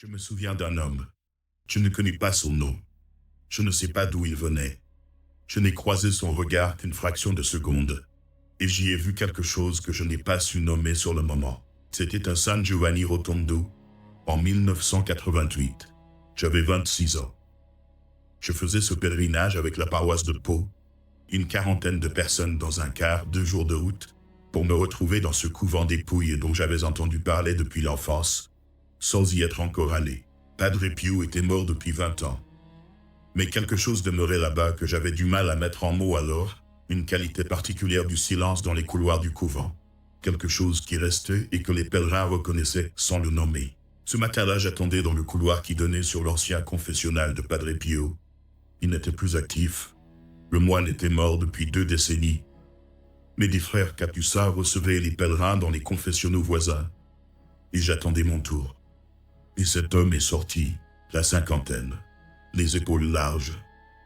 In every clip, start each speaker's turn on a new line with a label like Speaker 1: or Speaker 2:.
Speaker 1: Je me souviens d'un homme. Je ne connais pas son nom. Je ne sais pas d'où il venait. Je n'ai croisé son regard qu'une fraction de seconde. Et j'y ai vu quelque chose que je n'ai pas su nommer sur le moment. C'était un San Giovanni Rotondo, en 1988. J'avais 26 ans. Je faisais ce pèlerinage avec la paroisse de Pau, une quarantaine de personnes dans un quart, 2 jours de route, pour me retrouver dans ce couvent dépouille dont j'avais entendu parler depuis l'enfance, sans y être encore allé. Padre Pio était mort depuis 20 ans. Mais quelque chose demeurait là-bas que j'avais du mal à mettre en mots alors, une qualité particulière du silence dans les couloirs du couvent. Quelque chose qui restait et que les pèlerins reconnaissaient sans le nommer. Ce matin-là, j'attendais dans le couloir qui donnait sur l'ancien confessionnal de Padre Pio. Il n'était plus actif. Le moine était mort depuis 2 décennies. Mais des frères capucins recevaient les pèlerins dans les confessionnaux voisins. Et j'attendais mon tour. Et cet homme est sorti, la cinquantaine, les épaules larges,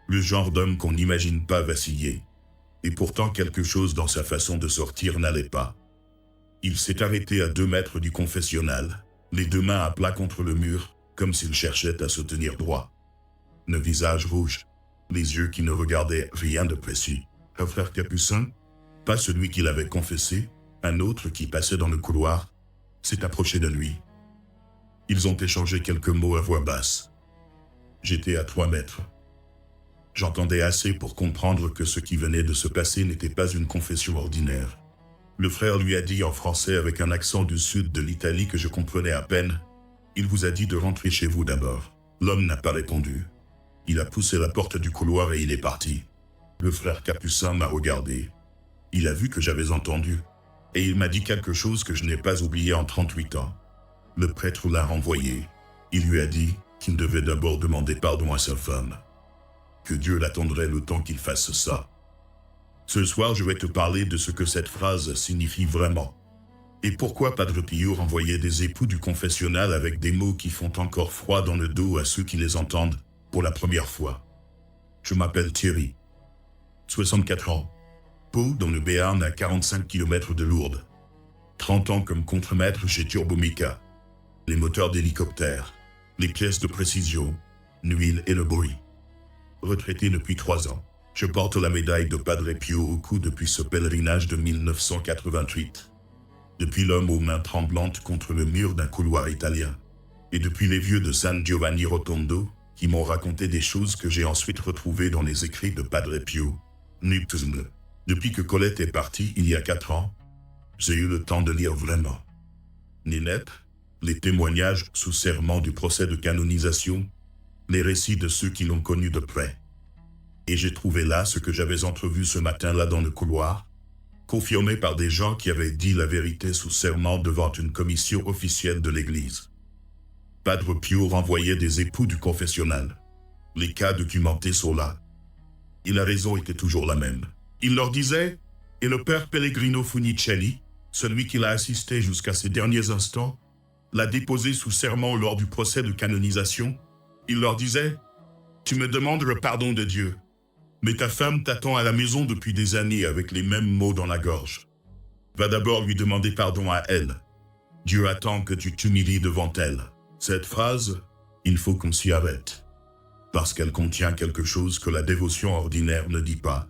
Speaker 1: le genre d'homme qu'on n'imagine pas vaciller. Et pourtant quelque chose dans sa façon de sortir n'allait pas. Il s'est arrêté à 2 mètres du confessionnal, les 2 mains à plat contre le mur, comme s'il cherchait à se tenir droit. Le visage rouge, les yeux qui ne regardaient rien de précis. Un frère capucin, pas celui qui l'avait confessé, un autre qui passait dans le couloir, s'est approché de lui. Ils ont échangé quelques mots à voix basse. J'étais à 3 mètres. J'entendais assez pour comprendre que ce qui venait de se passer n'était pas une confession ordinaire. Le frère lui a dit en français avec un accent du sud de l'Italie que je comprenais à peine. Il vous a dit de rentrer chez vous d'abord. L'homme n'a pas répondu. Il a poussé la porte du couloir et il est parti. Le frère capucin m'a regardé. Il a vu que j'avais entendu. Et il m'a dit quelque chose que je n'ai pas oublié en 38 ans. Le prêtre l'a renvoyé. Il lui a dit qu'il devait d'abord demander pardon à sa femme. Que Dieu l'attendrait le temps qu'il fasse ça. Ce soir, je vais te parler de ce que cette phrase signifie vraiment. Et pourquoi Padre Pio renvoyait des époux du confessionnal avec des mots qui font encore froid dans le dos à ceux qui les entendent pour la première fois. Je m'appelle Thierry. 64 ans. Pau, dans le Béarn, à 45 km de Lourdes. 30 ans comme contremaître chez Turbomica. Les moteurs d'hélicoptère, les pièces de précision, l'huile et le bruit. Retraité depuis 3 ans, je porte la médaille de Padre Pio au cou depuis ce pèlerinage de 1988. Depuis l'homme aux mains tremblantes contre le mur d'un couloir italien. Et depuis les vieux de San Giovanni Rotondo, qui m'ont raconté des choses que j'ai ensuite retrouvées dans les écrits de Padre Pio. Depuis que Colette est partie il y a 4 ans, j'ai eu le temps de lire vraiment. Ninette, les témoignages sous serment du procès de canonisation, les récits de ceux qui l'ont connu de près. Et j'ai trouvé là ce que j'avais entrevu ce matin-là dans le couloir, confirmé par des gens qui avaient dit la vérité sous serment devant une commission officielle de l'Église. Padre Pio renvoyait des époux du confessionnal. Les cas documentés sont là. Et la raison était toujours la même. Il leur disait, et le père Pellegrino Funicelli, celui qui l'a assisté jusqu'à ses derniers instants, l'a déposé sous serment lors du procès de canonisation. Il leur disait, « Tu me demandes le pardon de Dieu, mais ta femme t'attend à la maison depuis des années avec les mêmes mots dans la gorge. Va d'abord lui demander pardon à elle. Dieu attend que tu t'humilies devant elle. » Cette phrase, il faut qu'on s'y arrête. Parce qu'elle contient quelque chose que la dévotion ordinaire ne dit pas.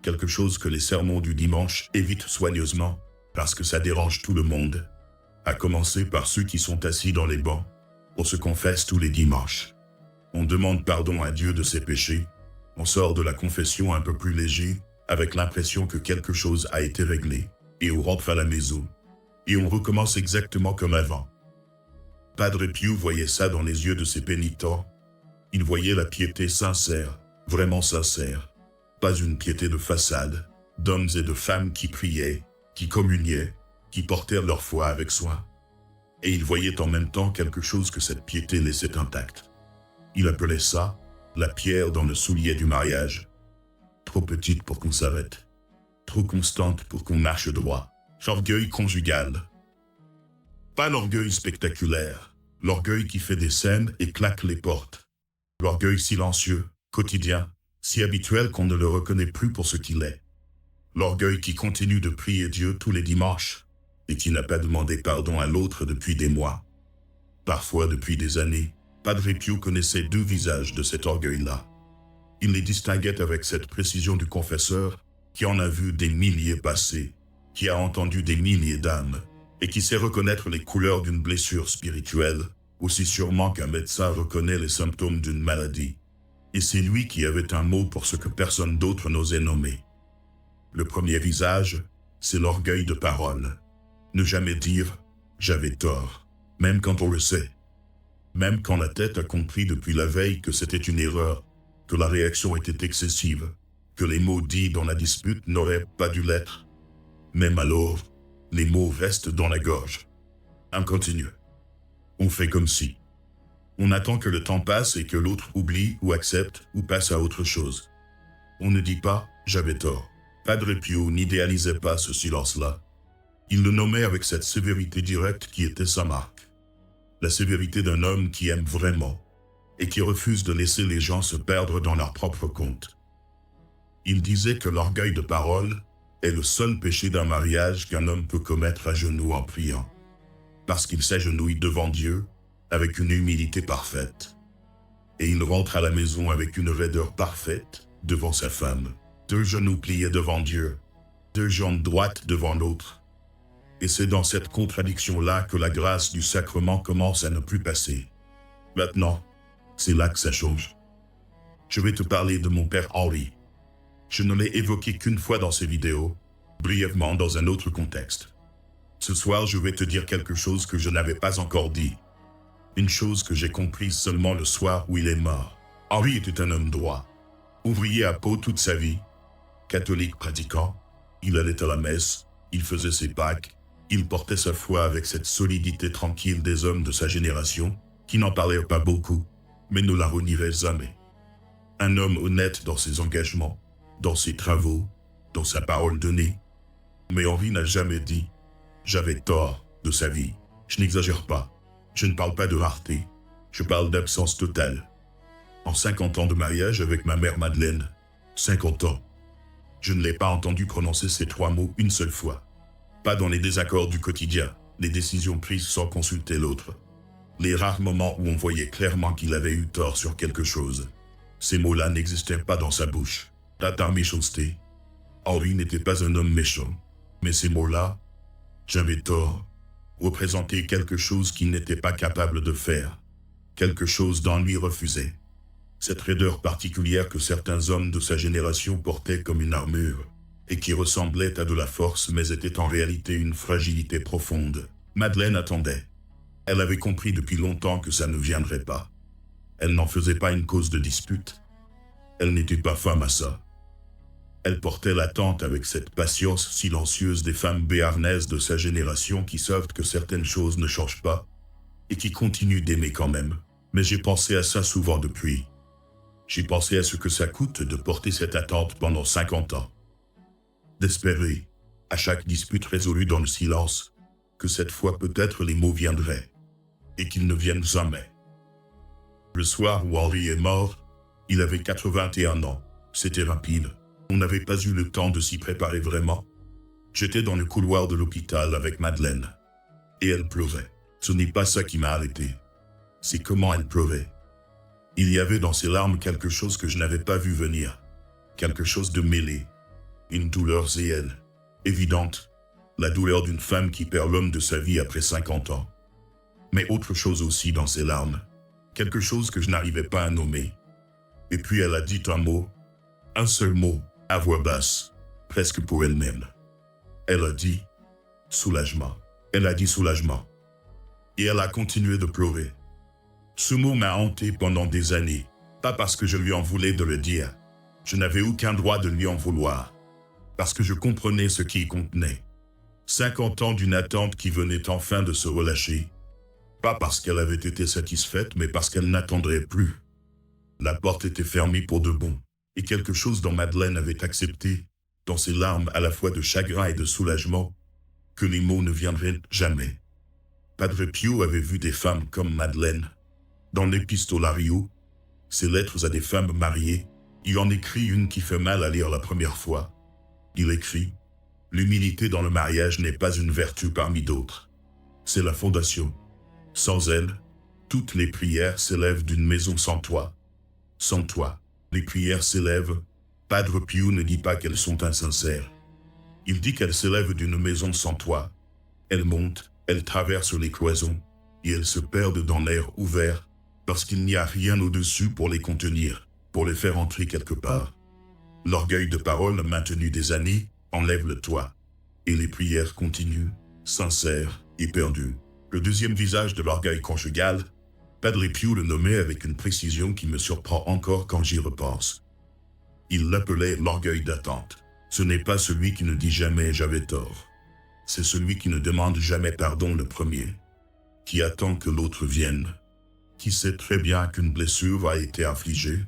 Speaker 1: Quelque chose que les sermons du dimanche évitent soigneusement, parce que ça dérange tout le monde. À commencer par ceux qui sont assis dans les bancs. On se confesse tous les dimanches. On demande pardon à Dieu de ses péchés. On sort de la confession un peu plus léger, avec l'impression que quelque chose a été réglé. Et on rentre à la maison. Et on recommence exactement comme avant. Padre Pio voyait ça dans les yeux de ses pénitents. Il voyait la piété sincère, vraiment sincère. Pas une piété de façade, d'hommes et de femmes qui priaient, qui communiaient, qui portèrent leur foi avec soin. Et il voyait en même temps quelque chose que cette piété laissait intacte. Il appelait ça la pierre dans le soulier du mariage. Trop petite pour qu'on s'arrête. Trop constante pour qu'on marche droit. L'orgueil conjugal. Pas l'orgueil spectaculaire, l'orgueil qui fait des scènes et claque les portes. L'orgueil silencieux, quotidien, si habituel qu'on ne le reconnaît plus pour ce qu'il est. L'orgueil qui continue de prier Dieu tous les dimanches et qui n'a pas demandé pardon à l'autre depuis des mois. Parfois, depuis des années, Padre Pio connaissait deux visages de cet orgueil-là. Il les distinguait avec cette précision du confesseur qui en a vu des milliers passer, qui a entendu des milliers d'âmes, et qui sait reconnaître les couleurs d'une blessure spirituelle, aussi sûrement qu'un médecin reconnaît les symptômes d'une maladie. Et c'est lui qui avait un mot pour ce que personne d'autre n'osait nommer. Le premier visage, c'est l'orgueil de parole. Ne jamais dire « j'avais tort », même quand on le sait. Même quand la tête a compris depuis la veille que c'était une erreur, que la réaction était excessive, que les mots dits dans la dispute n'auraient pas dû l'être. Même alors, les mots restent dans la gorge. On continue. On fait comme si. On attend que le temps passe et que l'autre oublie ou accepte ou passe à autre chose. On ne dit pas « j'avais tort ». Padre Pio n'idéalisait pas ce silence-là. Il le nommait avec cette sévérité directe qui était sa marque. La sévérité d'un homme qui aime vraiment et qui refuse de laisser les gens se perdre dans leur propre compte. Il disait que l'orgueil de parole est le seul péché d'un mariage qu'un homme peut commettre à genoux en priant. Parce qu'il s'agenouille devant Dieu avec une humilité parfaite. Et il rentre à la maison avec une raideur parfaite devant sa femme. Deux genoux pliés devant Dieu, deux jambes droites devant l'autre. Et c'est dans cette contradiction-là que la grâce du sacrement commence à ne plus passer. Maintenant, c'est là que ça change. Je vais te parler de mon père Henri. Je ne l'ai évoqué qu'une fois dans ces vidéos, brièvement dans un autre contexte. Ce soir, je vais te dire quelque chose que je n'avais pas encore dit. Une chose que j'ai comprise seulement le soir où il est mort. Henri était un homme droit, ouvrier à Pau toute sa vie, catholique pratiquant, il allait à la messe, il faisait ses Pâques, il portait sa foi avec cette solidité tranquille des hommes de sa génération, qui n'en parlaient pas beaucoup, mais ne la reniaient jamais. Un homme honnête dans ses engagements, dans ses travaux, dans sa parole donnée. Mais Henri n'a jamais dit « j'avais tort » de sa vie. Je n'exagère pas. Je ne parle pas de rareté. Je parle d'absence totale. En 50 ans de mariage avec ma mère Madeleine, 50 ans, je ne l'ai pas entendu prononcer ces trois mots une seule fois. Pas dans les désaccords du quotidien, les décisions prises sans consulter l'autre. Les rares moments où on voyait clairement qu'il avait eu tort sur quelque chose. Ces mots-là n'existaient pas dans sa bouche. Ta méchanceté. Henri n'était pas un homme méchant. Mais ces mots-là, j'avais tort, représentaient quelque chose qu'il n'était pas capable de faire. Quelque chose dont lui refusait. Cette raideur particulière que certains hommes de sa génération portaient comme une armure, et qui ressemblait à de la force mais était en réalité une fragilité profonde. Madeleine attendait. Elle avait compris depuis longtemps que ça ne viendrait pas. Elle n'en faisait pas une cause de dispute. Elle n'était pas femme à ça. Elle portait l'attente avec cette patience silencieuse des femmes béarnaises de sa génération qui savent que certaines choses ne changent pas, et qui continuent d'aimer quand même. Mais j'ai pensé à ça souvent depuis. J'ai pensé à ce que ça coûte de porter cette attente pendant 50 ans. D'espérer, à chaque dispute résolue dans le silence, que cette fois peut-être les mots viendraient, et qu'ils ne viennent jamais. Le soir où Henri est mort, il avait 81 ans. C'était rapide. On n'avait pas eu le temps de s'y préparer vraiment. J'étais dans le couloir de l'hôpital avec Madeleine. Et elle pleurait. Ce n'est pas ça qui m'a arrêté. C'est comment elle pleurait. Il y avait dans ses larmes quelque chose que je n'avais pas vu venir. Quelque chose de mêlé. Une douleur réelle, évidente. La douleur d'une femme qui perd l'homme de sa vie après 50 ans. Mais autre chose aussi dans ses larmes. Quelque chose que je n'arrivais pas à nommer. Et puis elle a dit un seul mot, à voix basse, presque pour elle-même. Elle a dit « soulagement ». Elle a dit « soulagement ». Et elle a continué de pleurer. Ce mot m'a hanté pendant des années, pas parce que je lui en voulais de le dire. Je n'avais aucun droit de lui en vouloir. Parce que je comprenais ce qu'il contenait. 50 ans d'une attente qui venait enfin de se relâcher. Pas parce qu'elle avait été satisfaite, mais parce qu'elle n'attendrait plus. La porte était fermée pour de bon, et quelque chose dans Madeleine avait accepté, dans ses larmes à la fois de chagrin et de soulagement, que les mots ne viendraient jamais. Padre Pio avait vu des femmes comme Madeleine. Dans l'Epistolario, ses lettres à des femmes mariées, il en écrit une qui fait mal à lire la première fois. Il écrit « L'humilité dans le mariage n'est pas une vertu parmi d'autres. C'est la fondation. Sans elle, Toutes les prières s'élèvent d'une maison sans toit. Sans toit, les prières s'élèvent. Padre Pio ne dit pas qu'elles sont insincères. Il dit qu'elles s'élèvent d'une maison sans toit. Elles montent, elles traversent les cloisons, et elles se perdent dans l'air ouvert, parce qu'il n'y a rien au-dessus pour les contenir, pour les faire entrer quelque part. L'orgueil de parole maintenu des années enlève le toit, et les prières continuent, sincères et perdues. Le deuxième visage de l'orgueil conjugal, Padre Pio le nommait avec une précision qui me surprend encore quand j'y repense. Il l'appelait l'orgueil d'attente. Ce n'est pas celui qui ne dit jamais « j'avais tort ». C'est celui qui ne demande jamais pardon le premier, qui attend que l'autre vienne, qui sait très bien qu'une blessure a été infligée,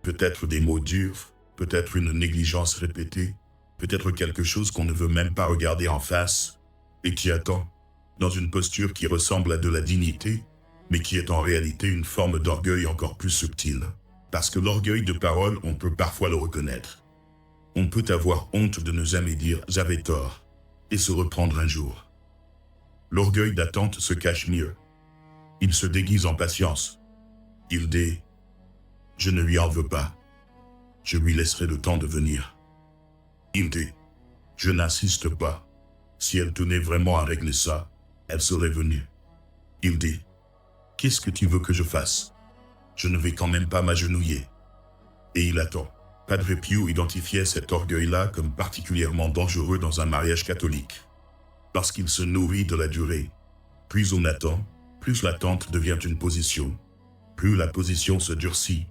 Speaker 1: peut-être des mots durs, peut-être une négligence répétée, peut-être quelque chose qu'on ne veut même pas regarder en face, et qui attend, dans une posture qui ressemble à de la dignité, mais qui est en réalité une forme d'orgueil encore plus subtile. Parce que l'orgueil de parole, on peut parfois le reconnaître. On peut avoir honte de ne jamais dire « j'avais tort » et se reprendre un jour. L'orgueil d'attente se cache mieux. Il se déguise en patience. Il dit « je ne lui en veux pas. Je lui laisserai le temps de venir. » Il dit « je n'insiste pas. Si elle tenait vraiment à régler ça, elle serait venue. » Il dit « qu'est-ce que tu veux que je fasse? Je ne vais quand même pas m'agenouiller. » Et il attend. Padre Pio identifiait cet orgueil-là comme particulièrement dangereux dans un mariage catholique, parce qu'il se nourrit de la durée. Plus on attend, plus l'attente devient une position, plus la position se durcit,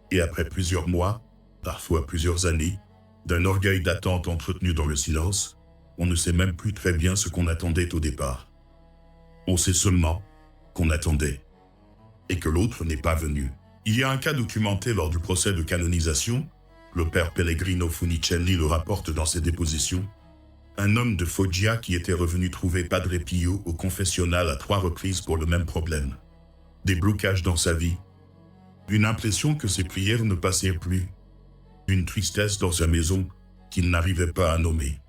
Speaker 1: et après plusieurs mois, parfois plusieurs années, d'un orgueil d'attente entretenu dans le silence, on ne sait même plus très bien ce qu'on attendait au départ. On sait seulement qu'on attendait, et que l'autre n'est pas venu. Il y a un cas documenté lors du procès de canonisation. Le père Pellegrino Funicelli le rapporte dans ses dépositions. Un homme de Foggia qui était revenu trouver Padre Pio au confessionnal à 3 reprises pour le même problème. Des blocages dans sa vie. Une impression que ses prières ne passaient plus. Une tristesse dans sa maison qu'il n'arrivait pas à nommer.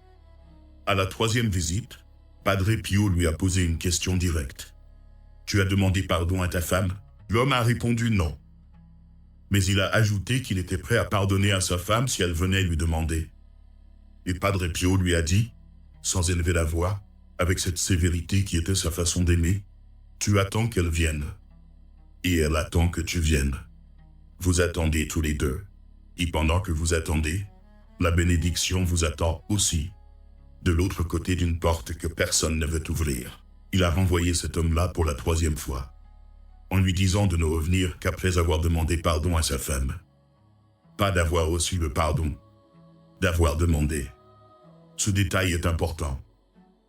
Speaker 1: À la 3e visite, Padre Pio lui a posé une question directe. « Tu as demandé pardon à ta femme ?» L'homme a répondu non. Mais il a ajouté qu'il était prêt à pardonner à sa femme si elle venait lui demander. Et Padre Pio lui a dit, sans élever la voix, avec cette sévérité qui était sa façon d'aimer, « Tu attends qu'elle vienne. Et elle attend que tu viennes. Vous attendez tous les deux. Et pendant que vous attendez, la bénédiction vous attend aussi, de l'autre côté d'une porte que personne ne veut ouvrir. » Il a renvoyé cet homme-là pour la 3e fois, en lui disant de ne revenir qu'après avoir demandé pardon à sa femme. Pas d'avoir reçu le pardon, d'avoir demandé. Ce détail est important.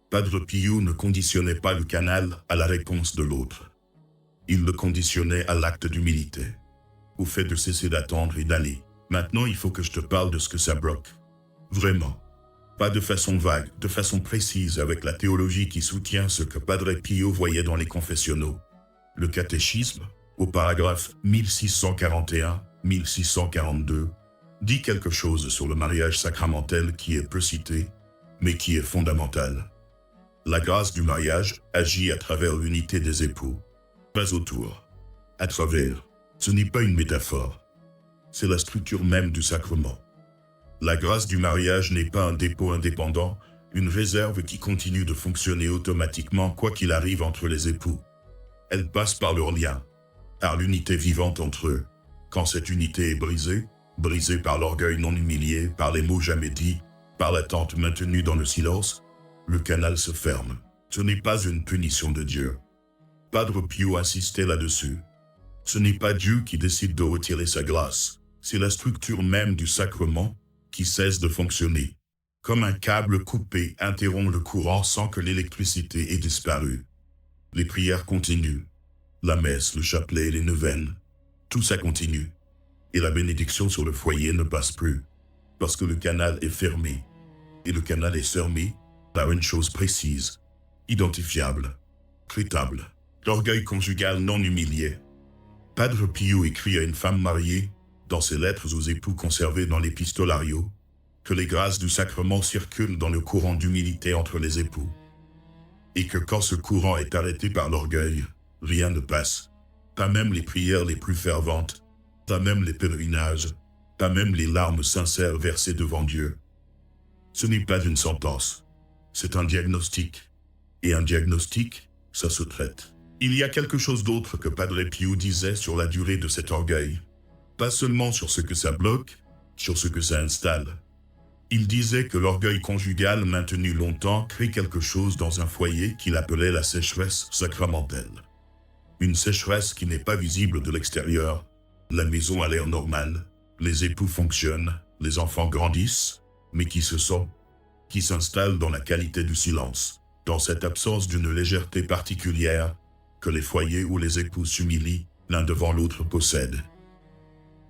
Speaker 1: Padre Pio ne conditionnait pas le canal à la réponse de l'autre. Il le conditionnait à l'acte d'humilité, au fait de cesser d'attendre et d'aller. Maintenant, il faut que je te parle de ce que ça bloque. Vraiment. Pas de façon vague, de façon précise avec la théologie qui soutient ce que Padre Pio voyait dans les confessionnaux. Le catéchisme, au paragraphe 1641-1642, dit quelque chose sur le mariage sacramentel qui est peu cité, mais qui est fondamental. La grâce du mariage agit à travers l'unité des époux, pas autour, à travers. Ce n'est pas une métaphore, c'est la structure même du sacrement. La grâce du mariage n'est pas un dépôt indépendant, une réserve qui continue de fonctionner automatiquement quoi qu'il arrive entre les époux. Elle passe par leur lien, par l'unité vivante entre eux. Quand cette unité est brisée, brisée par l'orgueil non humilié, par les mots jamais dits, par l'attente maintenue dans le silence, le canal se ferme. Ce n'est pas une punition de Dieu. Padre Pio insistait là-dessus. Ce n'est pas Dieu qui décide de retirer sa grâce, c'est la structure même du sacrement qui cesse de fonctionner. Comme un câble coupé interrompt le courant sans que l'électricité ait disparu. Les prières continuent. La messe, le chapelet, les neuvaines. Tout ça continue. Et la bénédiction sur le foyer ne passe plus. Parce que le canal est fermé. Et le canal est fermé par une chose précise, identifiable, traitable. L'orgueil conjugal non humilié. Padre Pio écrit à une femme mariée, dans ses lettres aux époux conservées dans l'épistolario, que les grâces du sacrement circulent dans le courant d'humilité entre les époux. Et que quand ce courant est arrêté par l'orgueil, rien ne passe. pas même les prières les plus ferventes, pas même les pèlerinages, pas même les larmes sincères versées devant Dieu. Ce n'est pas une sentence, c'est un diagnostic. Et un diagnostic, ça se traite. Il y a quelque chose d'autre que Padre Pio disait sur la durée de cet orgueil. Pas seulement sur ce que ça bloque, sur ce que ça installe. Il disait que l'orgueil conjugal maintenu longtemps crée quelque chose dans un foyer qu'il appelait la sécheresse sacramentelle. Une sécheresse qui n'est pas visible de l'extérieur. La maison a l'air normale, les époux fonctionnent, les enfants grandissent, mais qui se sent, qui s'installe dans la qualité du silence, dans cette absence d'une légèreté particulière que les foyers où les époux s'humilient l'un devant l'autre possèdent.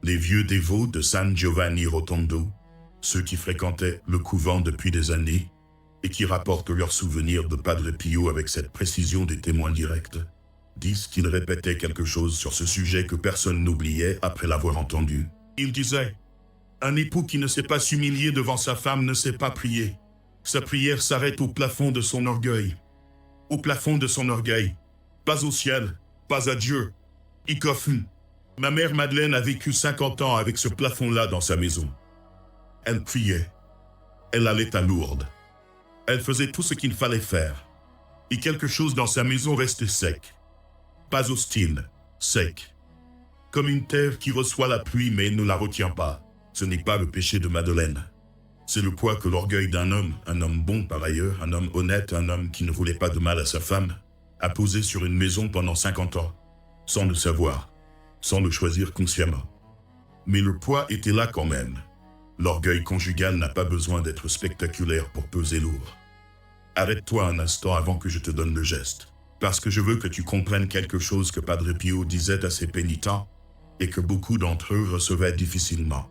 Speaker 1: Les vieux dévots de San Giovanni Rotondo, ceux qui fréquentaient le couvent depuis des années et qui rapportent leurs souvenirs de Padre Pio avec cette précision des témoins directs, disent qu'il répétait quelque chose sur ce sujet que personne n'oubliait après l'avoir entendu. Il disait « Un époux qui ne sait pas s'humilier devant sa femme ne sait pas prier. Sa prière s'arrête au plafond de son orgueil. Au plafond de son orgueil. Pas au ciel, pas à Dieu. Ikofu. Ma mère Madeleine a vécu 50 ans avec ce plafond-là dans sa maison. Elle priait. Elle allait à Lourdes. Elle faisait tout ce qu'il fallait faire. Et quelque chose dans sa maison restait sec. Pas hostile, sec. Comme une terre qui reçoit la pluie mais ne la retient pas. Ce n'est pas le péché de Madeleine. C'est le poids que l'orgueil d'un homme, un homme bon par ailleurs, un homme honnête, un homme qui ne voulait pas de mal à sa femme, a posé sur une maison pendant 50 ans, sans le savoir, sans le choisir consciemment. Mais le poids était là quand même. L'orgueil conjugal n'a pas besoin d'être spectaculaire pour peser lourd. Arrête-toi un instant avant que je te donne le geste, parce que je veux que tu comprennes quelque chose que Padre Pio disait à ses pénitents et que beaucoup d'entre eux recevaient difficilement.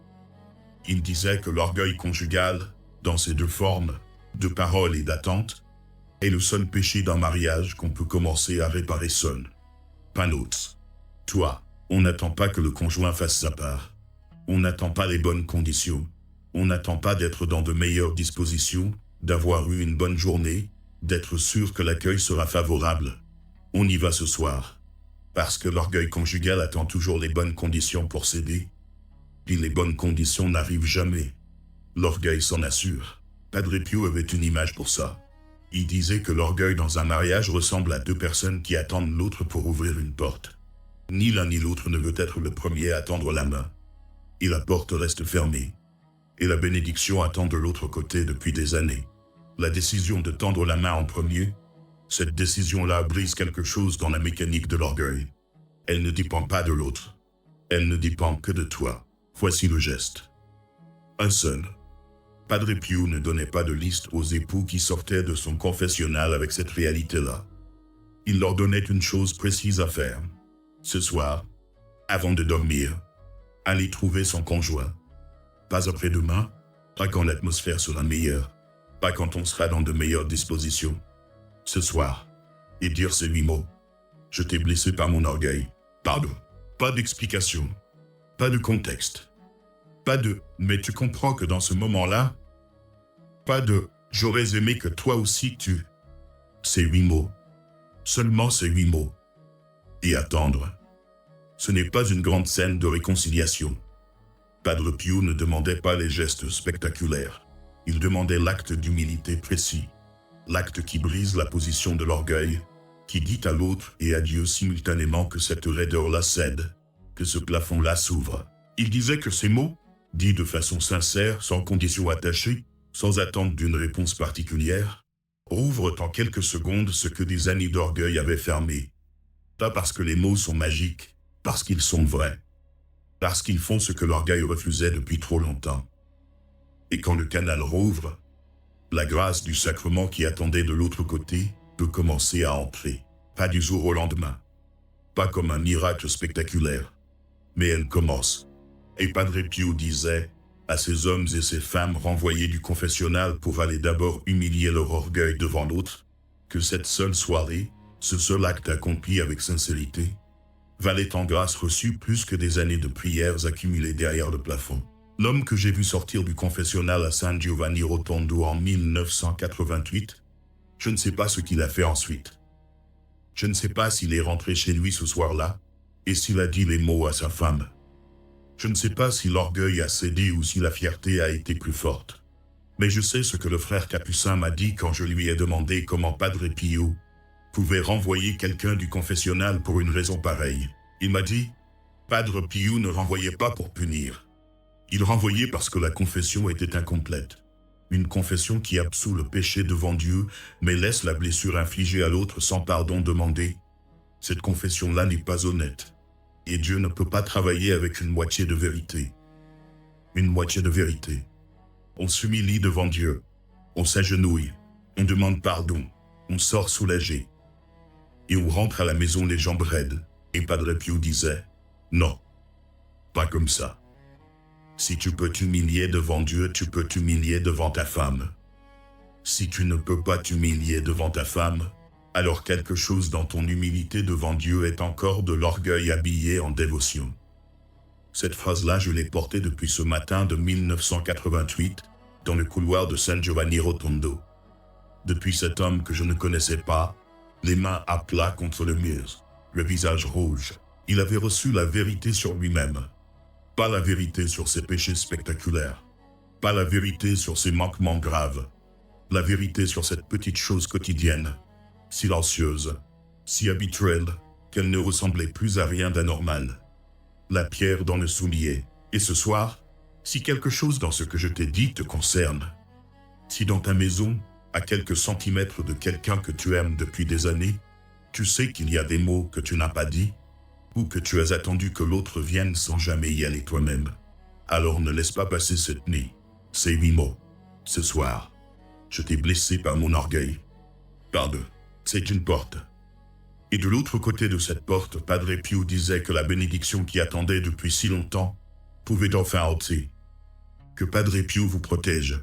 Speaker 1: Il disait que l'orgueil conjugal, dans ses deux formes, de parole et d'attente, est le seul péché d'un mariage qu'on peut commencer à réparer seul. Pas l'autre. Toi, on n'attend pas que le conjoint fasse sa part. On n'attend pas les bonnes conditions. On n'attend pas d'être dans de meilleures dispositions, d'avoir eu une bonne journée, d'être sûr que l'accueil sera favorable. On y va ce soir. Parce que l'orgueil conjugal attend toujours les bonnes conditions pour céder. Puis les bonnes conditions n'arrivent jamais. L'orgueil s'en assure. Padre Pio avait une image pour ça. Il disait que l'orgueil dans un mariage ressemble à deux personnes qui attendent l'autre pour ouvrir une porte. Ni l'un ni l'autre ne veut être le premier à tendre la main. Et la porte reste fermée. Et la bénédiction attend de l'autre côté depuis des années. La décision de tendre la main en premier, cette décision-là brise quelque chose dans la mécanique de l'orgueil. Elle ne dépend pas de l'autre. Elle ne dépend que de toi. Voici le geste. Un seul. Padre Pio ne donnait pas de liste aux époux qui sortaient de son confessionnal avec cette réalité-là. Il leur donnait une chose précise à faire. Ce soir, avant de dormir, aller trouver son conjoint. Pas après-demain, pas quand l'atmosphère sera meilleure, pas quand on sera dans de meilleures dispositions. Ce soir, et dire ces 8 mots. Je t'ai blessé par mon orgueil. Pardon. Pas d'explication. Pas de contexte. Pas de « mais tu comprends que dans ce moment-là », pas de « j'aurais aimé que toi aussi tu ». Ces 8 mots. Seulement ces 8 mots. Et attendre. Ce n'est pas une grande scène de réconciliation. Padre Pio ne demandait pas les gestes spectaculaires. Il demandait l'acte d'humilité précis. L'acte qui brise la position de l'orgueil, qui dit à l'autre et à Dieu simultanément que cette raideur-là cède, que ce plafond-là s'ouvre. Il disait que ces mots, dits de façon sincère, sans condition attachée, sans attente d'une réponse particulière, rouvrent en quelques secondes ce que des années d'orgueil avaient fermé. Pas parce que les mots sont magiques, parce qu'ils sont vrais. Parce qu'ils font ce que l'orgueil refusait depuis trop longtemps. Et quand le canal rouvre, la grâce du sacrement qui attendait de l'autre côté peut commencer à entrer. Pas du jour au lendemain. Pas comme un miracle spectaculaire. Mais elle commence. Et Padre Pio disait à ces hommes et ces femmes renvoyés du confessionnal pour aller d'abord humilier leur orgueil devant l'autre, que cette seule soirée, ce seul acte accompli avec sincérité, valait en grâce reçue plus que des années de prières accumulées derrière le plafond. L'homme que j'ai vu sortir du confessionnal à San Giovanni Rotondo en 1988, je ne sais pas ce qu'il a fait ensuite. Je ne sais pas s'il est rentré chez lui ce soir-là, et s'il a dit les mots à sa femme. Je ne sais pas si l'orgueil a cédé ou si la fierté a été plus forte. Mais je sais ce que le frère Capucin m'a dit quand je lui ai demandé comment Padre Pio pouvait renvoyer quelqu'un du confessionnal pour une raison pareille. Il m'a dit, Padre Pio ne renvoyait pas pour punir. Il renvoyait parce que la confession était incomplète. Une confession qui absout le péché devant Dieu, mais laisse la blessure infligée à l'autre sans pardon demandé. Cette confession-là n'est pas honnête. Et Dieu ne peut pas travailler avec une moitié de vérité. Une moitié de vérité. On s'humilie devant Dieu. On s'agenouille. On demande pardon. On sort soulagé. Et on rentre à la maison les jambes raides. Et Padre Pio disait, non, pas comme ça. Si tu peux t'humilier devant Dieu, tu peux t'humilier devant ta femme. Si tu ne peux pas t'humilier devant ta femme, alors quelque chose dans ton humilité devant Dieu est encore de l'orgueil habillé en dévotion. Cette phrase-là, je l'ai portée depuis ce matin de 1988, dans le couloir de San Giovanni Rotondo. Depuis cet homme que je ne connaissais pas, les mains à plat contre le mur, le visage rouge, il avait reçu la vérité sur lui-même. Pas la vérité sur ses péchés spectaculaires. Pas la vérité sur ses manquements graves. La vérité sur cette petite chose quotidienne, silencieuse, si habituelle, qu'elle ne ressemblait plus à rien d'anormal. La pierre dans le soulier. Et ce soir, si quelque chose dans ce que je t'ai dit te concerne, si dans ta maison, à quelques centimètres de quelqu'un que tu aimes depuis des années, tu sais qu'il y a des mots que tu n'as pas dit, ou que tu as attendu que l'autre vienne sans jamais y aller toi-même, alors ne laisse pas passer cette nuit, ces 8 mots. Ce soir, je t'ai blessé par mon orgueil. Pardon, c'est une porte. Et de l'autre côté de cette porte, Padre Pio disait que la bénédiction qui attendait depuis si longtemps pouvait enfin ôter. Que Padre Pio vous protège.